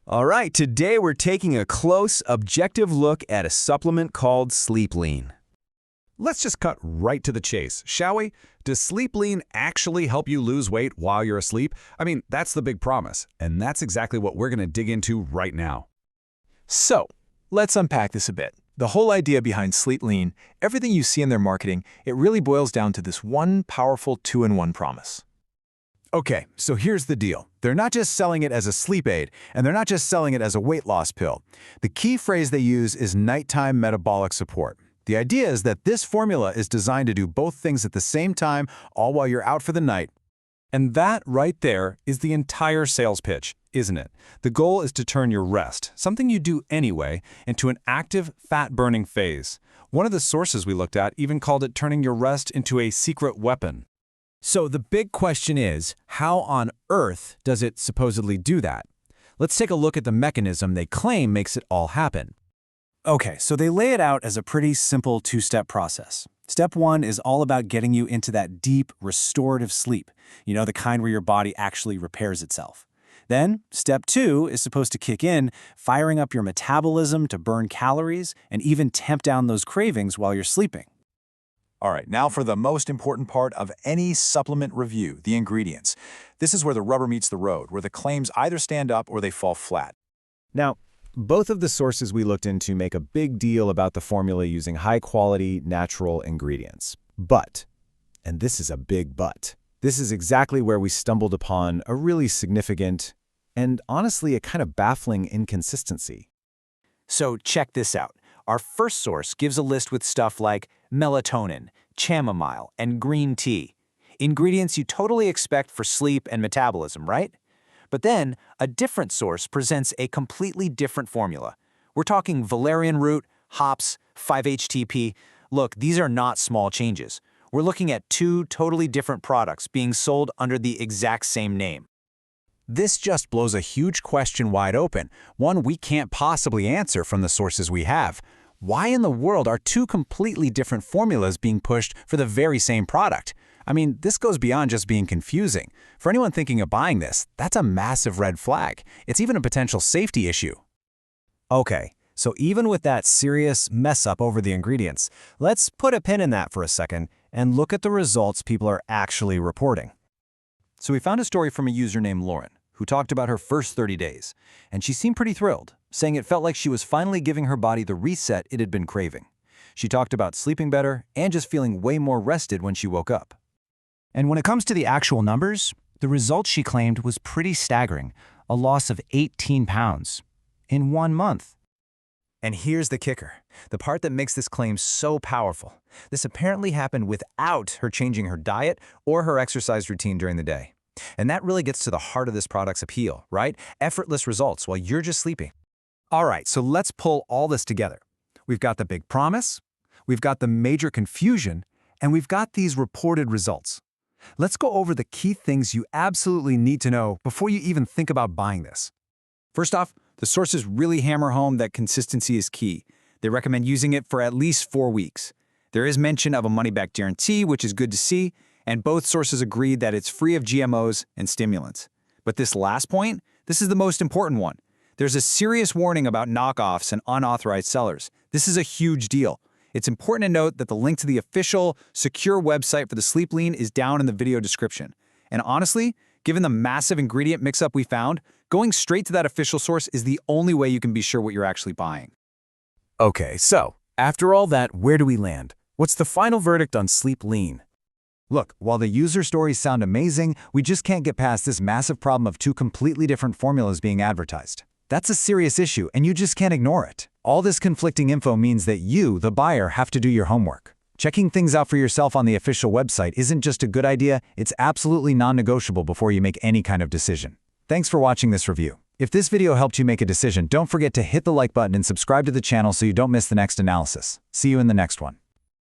All right, today we're taking a close, objective look at a supplement called SLEEPLEAN. Let's just cut right to the chase, shall we? Does SLEEPLEAN actually help you lose weight while you're asleep? I mean, that's the big promise, and that's exactly what we're going to dig into right now. So, let's unpack this a bit. The whole idea behind SLEEPLEAN, everything you see in their marketing, it really boils down to this one powerful two-in-one promise. Okay, so here's the deal. They're not just selling it as a sleep aid, and they're not just selling it as a weight loss pill. The key phrase they use is nighttime metabolic support. The idea is that this formula is designed to do both things at the same time, all while you're out for the night. And that right there is the entire sales pitch, isn't it? The goal is to turn your rest, something you do anyway, into an active, fat-burning phase. One of the sources we looked at even called it turning your rest into a secret weapon. So the big question is, how on earth does it supposedly do that? Let's take a look at the mechanism they claim makes it all happen. Okay, so they lay it out as a pretty simple two-step process. Step 1 is all about getting you into that deep, restorative sleep, the kind where your body actually repairs itself. Then, Step 2 is supposed to kick in, firing up your metabolism to burn calories and even tamp down those cravings while you're sleeping. All right, now for the most important part of any supplement review, the ingredients. This is where the rubber meets the road, where the claims either stand up or they fall flat. Now, both of the sources we looked into make a big deal about the formula using high-quality, natural ingredients. But, and this is a big but, this is exactly where we stumbled upon a really significant and honestly a kind of baffling inconsistency. So check this out. Our first source gives a list with stuff like melatonin, chamomile, and green tea. Ingredients you totally expect for sleep and metabolism, right? But then, a different source presents a completely different formula. We're talking valerian root, hops, 5-HTP. Look, these are not small changes. We're looking at two totally different products being sold under the exact same name. This just blows a huge question wide open, one we can't possibly answer from the sources we have. Why in the world are two completely different formulas being pushed for the very same product? I mean, this goes beyond just being confusing. For anyone thinking of buying this, that's a massive red flag. It's even a potential safety issue. Okay, so even with that serious mess up over the ingredients, let's put a pin in that for a second and look at the results people are actually reporting. So we found a story from a user named Lauren, who talked about her first 30 days, and she seemed pretty thrilled, saying it felt like she was finally giving her body the reset it had been craving. She talked about sleeping better and just feeling way more rested when she woke up. And when it comes to the actual numbers, the results she claimed was pretty staggering, a loss of 18 pounds in 1 month. And here's the kicker, the part that makes this claim so powerful. This apparently happened without her changing her diet or her exercise routine during the day. And that really gets to the heart of this product's appeal, right? Effortless results while you're just sleeping. All right, so let's pull all this together. We've got the big promise, we've got the major confusion, and we've got these reported results. Let's go over the key things you absolutely need to know before you even think about buying this. First off, the sources really hammer home that consistency is key. They recommend using it for at least 4 weeks. There is mention of a money-back guarantee, which is good to see, and both sources agreed that it's free of GMOs and stimulants. But this last point, this is the most important one. There's a serious warning about knockoffs and unauthorized sellers. This is a huge deal. It's important to note that the link to the official, secure website for the SLEEPLEAN is down in the video description. And honestly, given the massive ingredient mix-up we found, going straight to that official source is the only way you can be sure what you're actually buying. Okay, so after all that, where do we land? What's the final verdict on SLEEPLEAN? Look, while the user stories sound amazing, we just can't get past this massive problem of two completely different formulas being advertised. That's a serious issue, and you just can't ignore it. All this conflicting info means that you, the buyer, have to do your homework. Checking things out for yourself on the official website isn't just a good idea, it's absolutely non-negotiable before you make any kind of decision. Thanks for watching this review. If this video helped you make a decision, don't forget to hit the like button and subscribe to the channel so you don't miss the next analysis. See you in the next one.